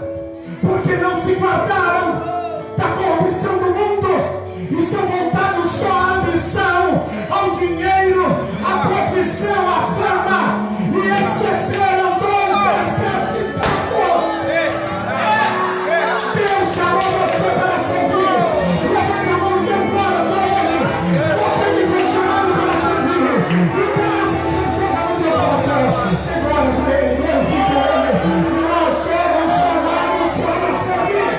porque não se guardaram da corrupção do mundo, estão voltados só à ambição, ao dinheiro, à posição, à fama, e esqueceram dos necessitados. Deus chamou você para servir. Levante a mão e dê glórias a Ele. Você me foi chamado para servir, e com essa certeza no teu coração, dê glórias a Ele, glorifique a Ele. Nós somos chamados para servir.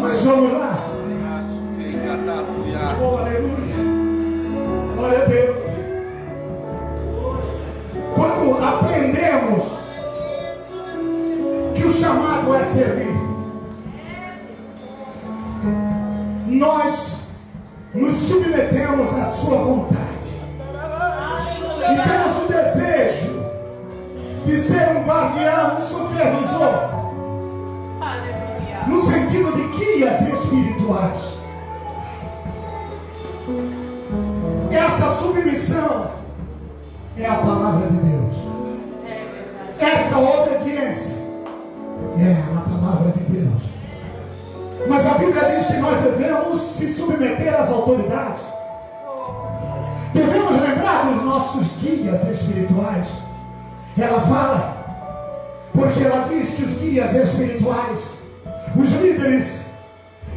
Mas vamos lá. Oh, aleluia. Glória a Deus. Quando aprendemos que o chamado é servir, nós nos submetemos à sua vontade e temos o desejo de ser um guardião, um supervisor, no sentido de guias espirituais. Essa submissão é a palavra de Deus. Esta obediência é a palavra de Deus. Mas a Bíblia diz que nós devemos se submeter às autoridades. Devemos lembrar dos nossos guias espirituais. Ela fala, porque ela diz que os guias espirituais, os líderes,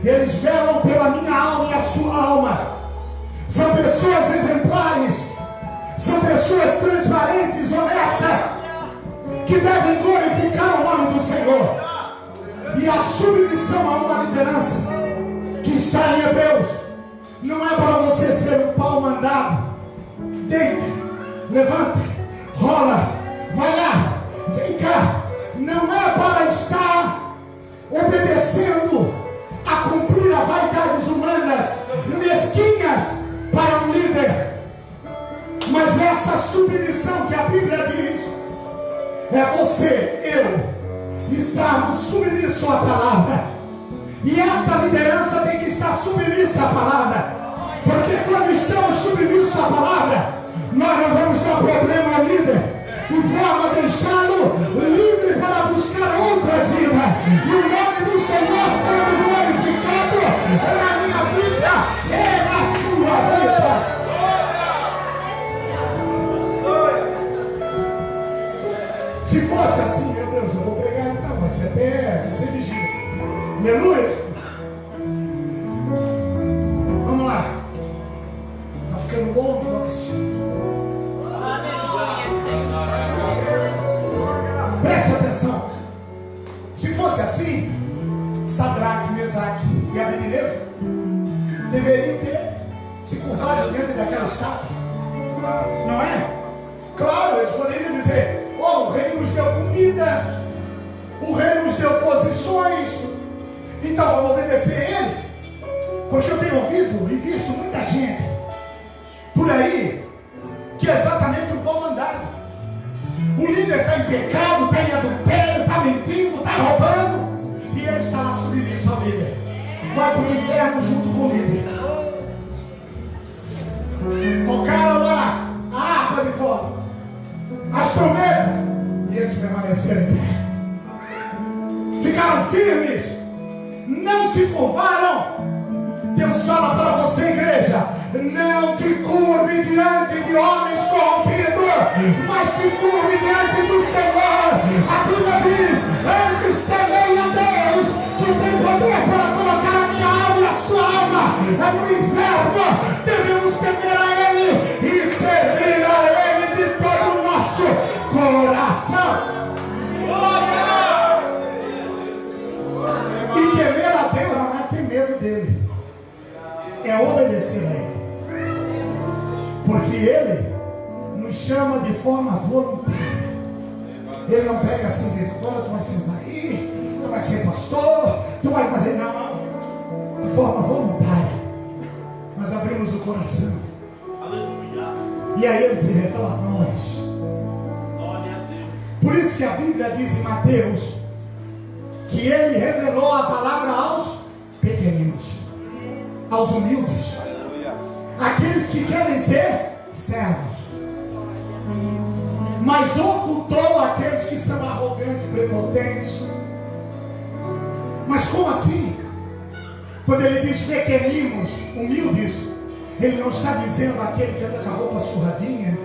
eles velam pela minha alma e a sua alma. São pessoas exemplares, são pessoas transparentes, honestas, que devem glorificar o nome do Senhor. E a submissão a uma liderança que está em Hebreus não é para você ser um pau mandado. Deita, levanta, rola, vai lá, vem cá. Não é para estar obedecendo a cumprir as vaidades humanas mesquinhas para um líder. Mas essa submissão que a Bíblia diz é você, eu, estarmos submissos à palavra. E essa liderança tem que estar submissa à palavra, porque quando estamos submissos à palavra, nós não vamos dar problema ao líder, de forma a deixá-lo livre para buscar outras vidas, e o nome do Senhor sendo glorificado na minha vida e na sua vida. Se fosse assim, meu Deus, eu vou pregar então, vai ser até ser vigília. Aleluia. Vamos lá. Está ficando bom o negócio. Preste atenção. Se fosse assim, Sadraque, Mesaque e Abednego deveriam ter se curvado diante daquela estátua. Não é? Claro, eles poderiam dizer: oh, o rei nos deu comida, o rei nos deu posições, então vamos obedecer a ele. Porque eu tenho ouvido e visto muita gente por aí que é exatamente um pau mandado. O líder está em pecado, está em adultério, está mentindo, está roubando, e ele está lá submisso ao líder. Vai para o inferno junto com o líder. Tocaram lá a harpa de fora, as trombetas, e eles permaneceram em pé. Ficaram firmes, não se curvaram. Deus fala para você, igreja: não te curve diante de homens corrompidos, mas te curve diante do Senhor. A Bíblia diz: antes temei a Deus, que tem poder para colocar a minha alma e a sua alma no inferno. Devemos temer a Ele e servir a Ele de todo o nosso coração. E temer a Deus não é ter medo dele, é obedecer a Ele. Porque Ele nos chama de forma voluntária. Ele não pega assim e diz: agora tu vai sentar aí, tu vai ser pastor, tu vai fazer. Não, de forma voluntária. Nós abrimos o coração. E aí ele se revela a nós. Por isso que a Bíblia diz em Mateus que ele revelou a palavra aos pequeninos, aos humildes, aqueles que querem ser servos, mas ocultou aqueles que são arrogantes, prepotentes. Mas como assim? Quando ele diz pequeninos, humildes, ele não está dizendo aquele que anda com a roupa surradinha,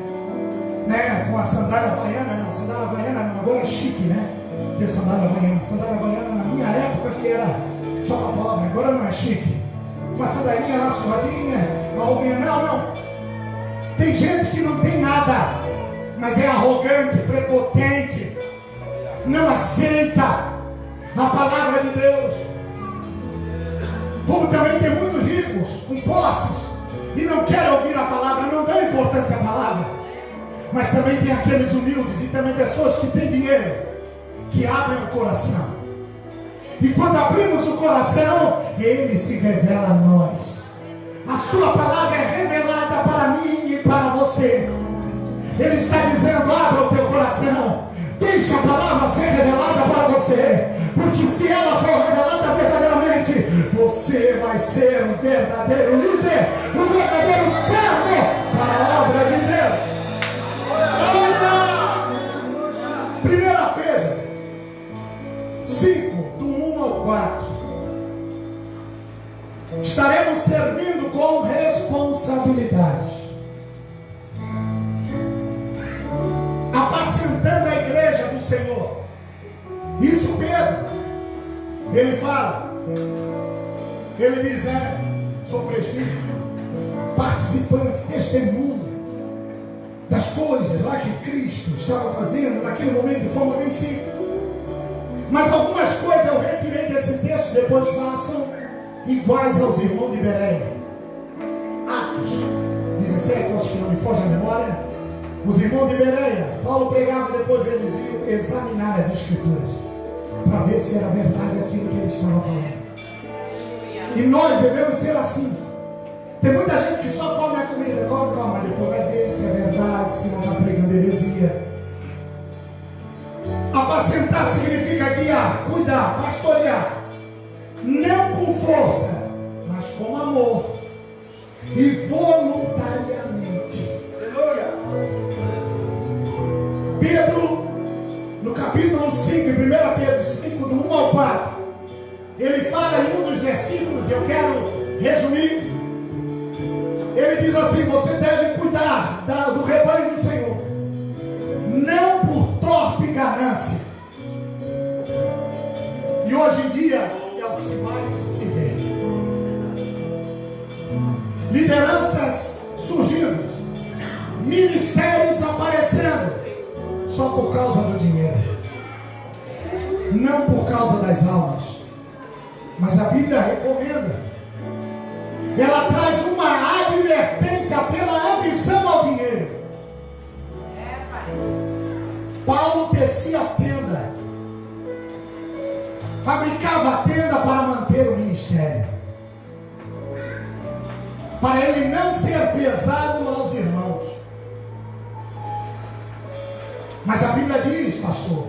né, com a sandália havaiana. Não, a sandália havaiana não, agora é chique, né? Ter sandália havaiana. Sandália havaiana na minha época que era só para pobre, agora não é chique. Uma sandalinha lá surradinha, uma roupinha, não. Tem gente que não tem nada, mas é arrogante, prepotente, não aceita a palavra de Deus. Como também tem muitos ricos com posses e não querem ouvir a palavra, não dão importância à palavra. Mas também tem aqueles humildes e também pessoas que têm dinheiro, que abrem o coração. E quando abrimos o coração, ele se revela a nós. A sua palavra é revelada para mim e para você. Ele está dizendo: abra o teu coração, deixa a palavra ser revelada para você, porque se ela for revelada verdadeiramente, você vai ser um verdadeiro líder, um verdadeiro servo para a obra de Deus. 1 Pedro 5, do 1 ao 4. Estaremos servindo com responsabilidade, apacentando a igreja do Senhor. Isso Pedro, ele fala, ele diz: sou presbítero, participante, testemunha das coisas lá que Cristo estava fazendo naquele momento de forma bem simples. Mas algumas coisas eu retirei desse texto, depois façam iguais aos irmãos de Bereia. Atos 17, acho que não me foge a memória. Os irmãos de Bereia, Paulo pregava, depois eles iam examinar as escrituras para ver se era verdade aquilo que ele estava falando. E nós devemos ser assim. Tem muita gente que só come a comida, come, mas depois vai ver se é verdade, se não está pregando heresia. Apacentar significa guiar, cuidar, pastorear, não com força, mas com amor e voluntariamente. Pedro, no capítulo 5, em 1 Pedro 5, do 1 ao 4, ele fala em um dos versículos, eu quero resumir. Ele diz assim: você deve cuidar do rebanho do Senhor, não por torpe ganância. E hoje em dia é o que se mais se vê. Lideranças surgindo, ministérios aparecendo, só por causa do dinheiro, não por causa das almas. Mas a Bíblia recomenda, ela traz uma advertência pela ambição ao dinheiro. Paulo tecia tenda, fabricava a tenda para manter o ministério, para ele não ser pesado aos irmãos. Mas a Bíblia diz, pastor,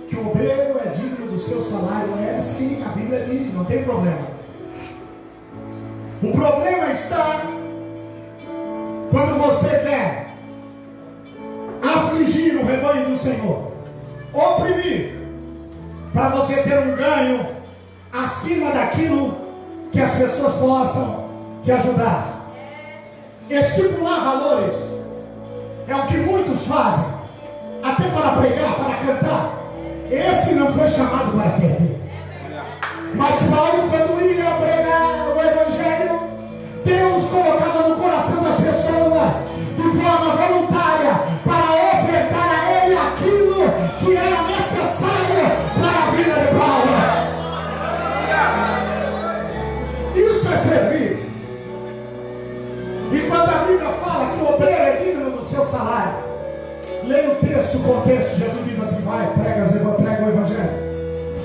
que o obreiro é digno do seu salário. É sim, a Bíblia diz, não tem problema. O problema está quando você quer afligir o rebanho do Senhor, oprimir, para você ter um ganho acima daquilo que as pessoas possam te ajudar. Estipular valores é o que muitos fazem, até para pregar, para cantar. Esse não foi chamado para servir. Mas Paulo, quando ia pregar o Evangelho, Deus colocava no coração das pessoas, de forma voluntária, para ofertar a ele aquilo que era necessário para a vida de Paulo. Isso é servir. E quando a Bíblia fala que o obreiro é digno do seu salário, leia o texto, o contexto. Jesus diz assim: vai, prega o Evangelho.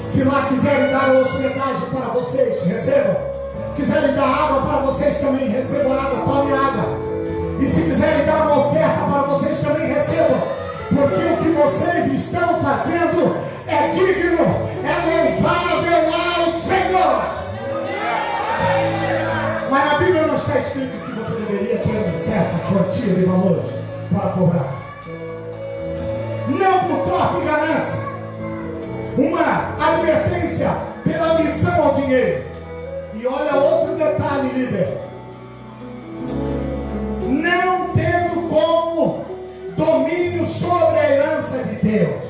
Se lá quiserem dar hospedagem para vocês, recebam. Quiserem dar água para vocês também, recebam água, tome água. E se quiserem dar uma oferta para vocês também recebam, porque o que vocês estão fazendo é digno, é louvável ao Senhor. Mas na Bíblia não está escrito que você deveria ter uma certa quantia de valores para cobrar. Não por torpe ganância. Uma advertência pela ambição ao dinheiro. E olha outro detalhe, líder. Não tendo como domínio sobre a herança de Deus.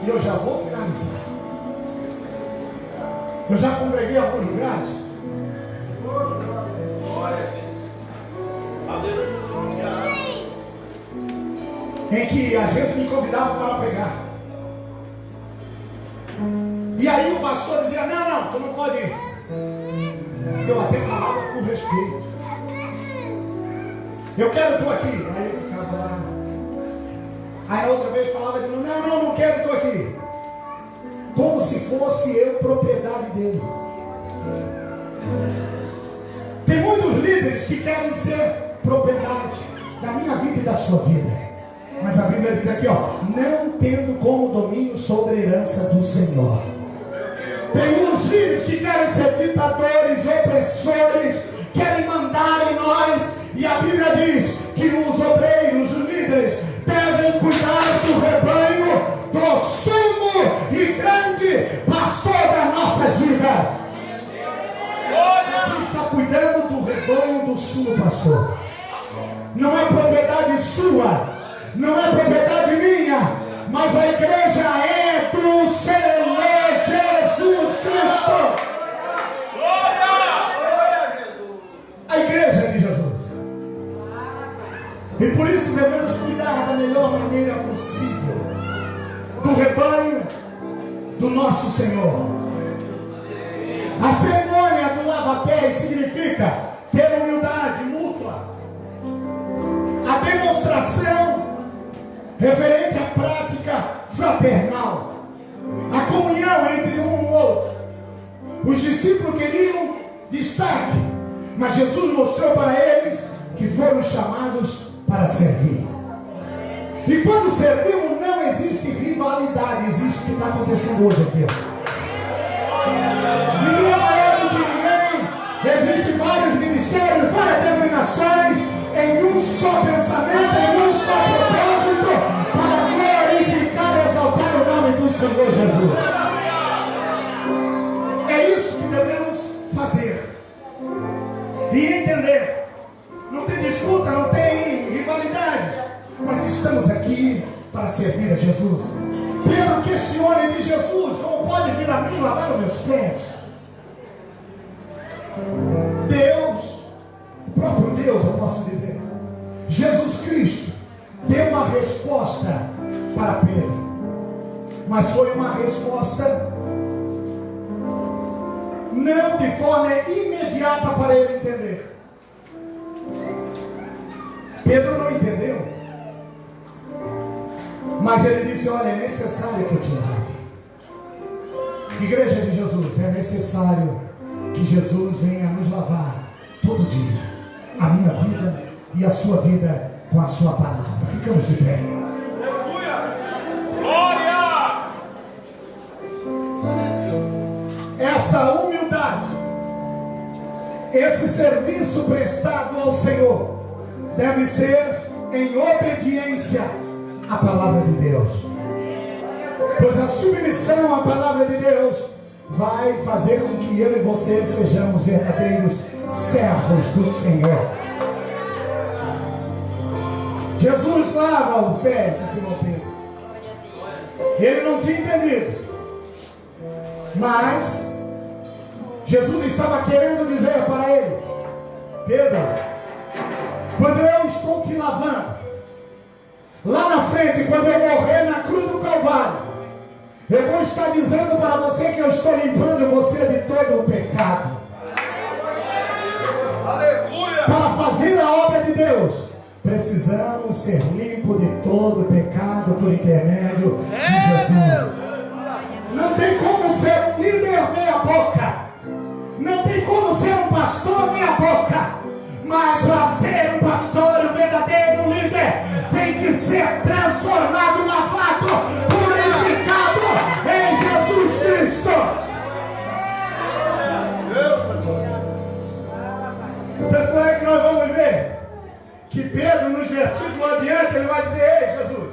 E eu já vou finalizar. Eu já congreguei em alguns lugares. Em que às vezes me convidavam para pregar. E aí o pastor dizia, não, tu não pode ir. Eu até falava com respeito. Eu quero tu aqui. Aí eu ficava lá. Aí na outra vez falava de novo, não quero tu aqui. Como se fosse eu propriedade dele. Tem muitos líderes que querem ser propriedade da minha vida e da sua vida. Mas a Bíblia diz aqui, não tendo como domínio sobre a herança do Senhor. Tem uns líderes que querem ser ditadores, opressores, querem mandar em nós. E a Bíblia diz que os obreiros, os líderes, devem cuidar do rebanho, do sumo e grande pastor das nossas vidas. Você está cuidando do rebanho do sumo pastor. Não é propriedade sua. Não é propriedade minha, mas a igreja é do Senhor Jesus Cristo. A igreja é de Jesus. E por isso devemos cuidar da melhor maneira possível do rebanho do nosso Senhor. A cerimônia do lava-pés significa ter humildade mútua. A demonstração referente à prática fraternal, a comunhão entre um e o outro. Os discípulos queriam destaque, mas Jesus mostrou para eles que foram chamados para servir. E quando servimos, não existe rivalidade, existe o que está acontecendo hoje aqui. Ninguém é maior do que ninguém. Existem vários ministérios, várias denominações, em um só pensamento, em um só propósito, para glorificar e exaltar o nome do Senhor Jesus. É isso que devemos fazer e entender. Não tem disputa, não tem rivalidade, mas estamos aqui para servir a Jesus. Pedro questiona e diz, Jesus, como pode vir a mim lavar os meus pés? Deus, o próprio Deus, eu posso dizer, Jesus Cristo deu uma resposta para Pedro, mas foi uma resposta não de forma imediata para ele entender. Pedro não entendeu, mas ele disse, olha, é necessário que eu te lave. Igreja de Jesus, é necessário que Jesus venha nos lavar todo dia, a minha vida e a sua vida, com a sua palavra. Ficamos de pé. Glória! Essa humildade, esse serviço prestado ao Senhor, deve ser em obediência à palavra de Deus. Pois a submissão à palavra de Deus vai fazer com que eu e você sejamos verdadeiros servos do Senhor. Jesus lava os pés de Simão Pedro. Ele não tinha entendido, mas Jesus estava querendo dizer para ele, Pedro, quando eu estou te lavando, lá na frente, quando eu morrer na cruz do Calvário, eu vou estar dizendo para você que eu estou limpando você de todo o pecado. Aleluia! Para fazer a obra de Deus, precisamos ser limpos de todo o pecado por intermédio de Jesus. Não tem como ser líder meia boca. Não tem como ser um pastor meia boca. Mas para ser um pastor pastor, o verdadeiro líder, tem que ser transformado, lavado, purificado em Jesus Cristo. Tanto é que nós vamos ver que Pedro, nos versículos adiante, ele vai dizer: ei, Jesus,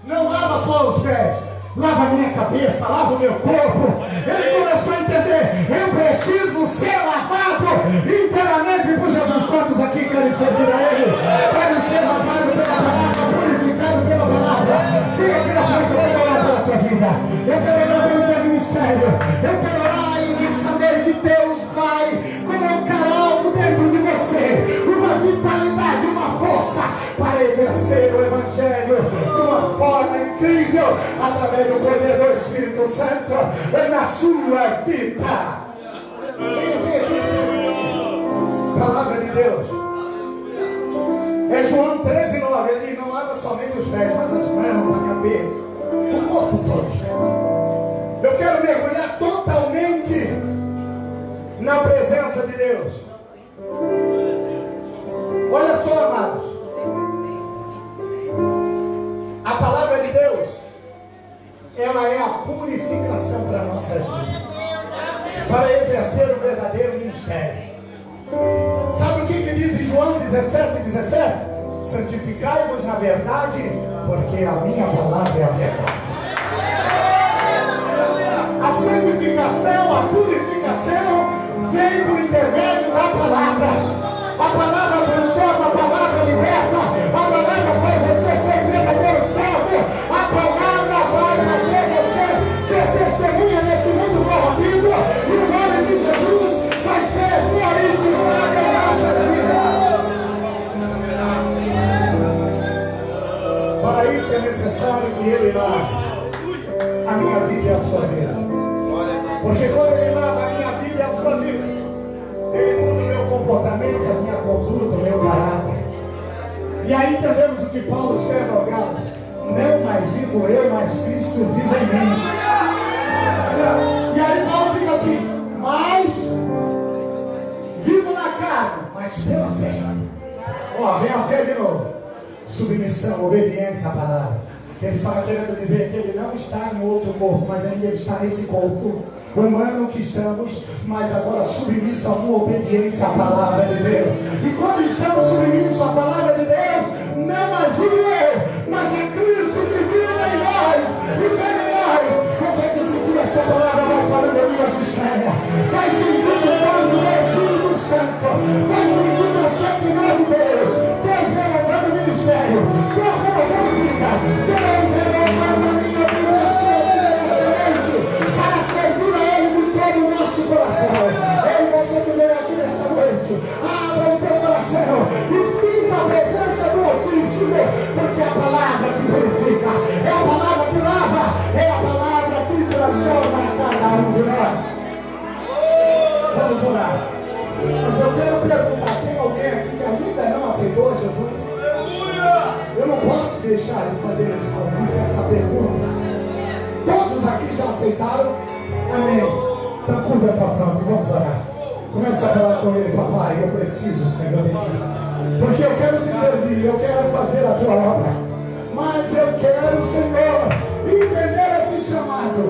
não lava só os pés, lava a minha cabeça, lava o meu corpo. Ele começou a entender: eu preciso ser lavado inteiramente por Jesus. Quantos aqui querem servir a Ele? Querem ser lavados pela palavra, purificados pela palavra? Fica aqui na frente, eu quero orar pela tua vida, eu quero orar pelo teu ministério, eu quero orar e saber que Deus vai colocar algo dentro de você, uma vitalidade, uma força para exercer o Evangelho de uma forma incrível, através do poder do Espírito Santo na sua vida. Palavra de Deus é João 13:9. Ele diz: não lava somente os pés, mas as mãos, a cabeça, o corpo todo. Eu quero mergulhar totalmente na presença de Deus. Olha só, amados, a palavra de Deus, ela é a purificação para nossas vidas, para exercer o verdadeiro ministério. Sabe o que diz em João 17:17? Santificai-vos na verdade, porque a minha palavra é a verdade. A santificação, a purificação vem por intermédio da palavra. A palavra transforma, a palavra liberta, a palavra faz você ser verdadeiro servo, a palavra vai fazer você ser testemunha nesse mundo corrompido, e o nome de Jesus vai ser glorificado em nossas vidas. Para isso é necessário que Ele lave a minha vida e a sua vida. Porque quando Ele lava a minha vida e a sua vida, Ele muda o meu comportamento, a minha conduta, o meu caráter. E aí entendemos o que Paulo escreve ao Gálatas: não mais vivo eu, mas Cristo vive em mim. E aí Paulo diz assim: mas vivo na carne, mas pela fé. Ó, vem a fé de novo. Submissão, obediência à palavra. Ele estava querendo dizer que ele não está em outro corpo, mas ainda ele está nesse corpo humano que estamos, mas agora submisso a uma obediência à palavra de Deus. E quando estamos submissos à palavra de Deus, não mais eu, mas é Cristo que vive em nós, e em nós. Você que sentiu essa palavra vai falando em línguas estranhas, vai sentindo quando o Espírito Santo, vai sentindo a Shekinah de Deus, Deus renovando o ministério, Deus renovando a vida, Deus renovando a minha vida, a sua vida excelente, para servir a Ele com todo o nosso coração. Eu e você que veio aqui nessa noite, abra o teu coração e sinta a presença do Altíssimo, porque é a palavra que purifica, é a palavra que lava, é a palavra que transforma cada um de nós. Vamos orar. Mas eu quero perguntar: tem alguém aqui que ainda não aceitou Jesus? Eu não posso deixar de fazer esse convite, essa pergunta. Todos aqui já aceitaram? Amém. Então curva a tua fronte, vamos orar. Começa a falar com Ele: papai, eu preciso, Senhor, de Ti, porque eu quero te servir, eu quero fazer a Tua obra, mas eu quero, Senhor, entender esse chamado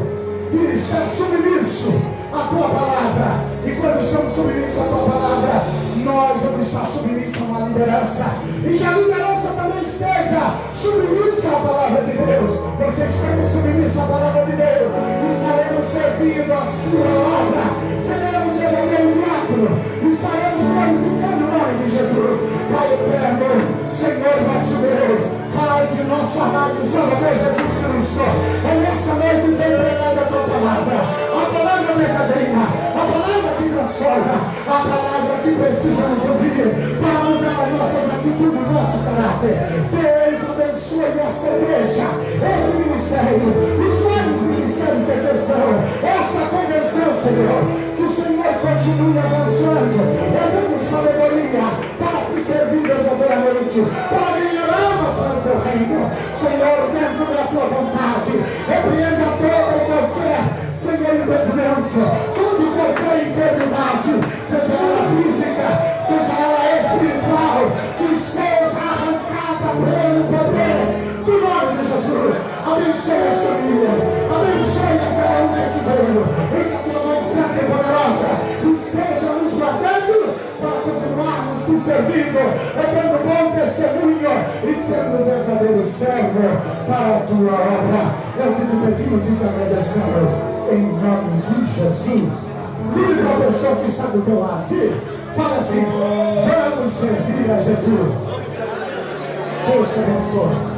de estar submisso à Tua palavra. E quando estamos submissos à Tua palavra, nós vamos estar submissos a uma liderança, e que a liderança também esteja submissa à palavra de Deus, porque estamos submissos à palavra de Deus, estaremos servindo a Sua obra, seremos verdadeiro diácono, estaremos glorificando o nome de Jesus. Pai eterno, Senhor nosso Deus, Pai de nosso amado Salvador Jesus Cristo, nessa noite vem pregando a Tua palavra, a palavra verdadeira, a palavra que transforma, a palavra que precisamos ouvir para mudar nossas atitudes, nosso caráter. Deus abençoe esta igreja, esse ministério, os vários ministérios que aqui estão, esta convenção, Senhor, que o Senhor continue abençoando, dando sabedoria para te servir verdadeiramente, para ganhar almas para o Teu reino, Senhor, dentro da Tua vontade. Repreenda toda e qualquer, Senhor, impedimento, toda e qualquer enfermidade, seja ela física, seja ela espiritual, que seja te servindo, dando bom testemunho e sendo um verdadeiro servo para a tua obra. É o que te pedimos e te agradecemos, em nome de Jesus. Vire para a pessoa que está do teu lado aqui, fala assim: vamos servir a Jesus. Deus te abençoe.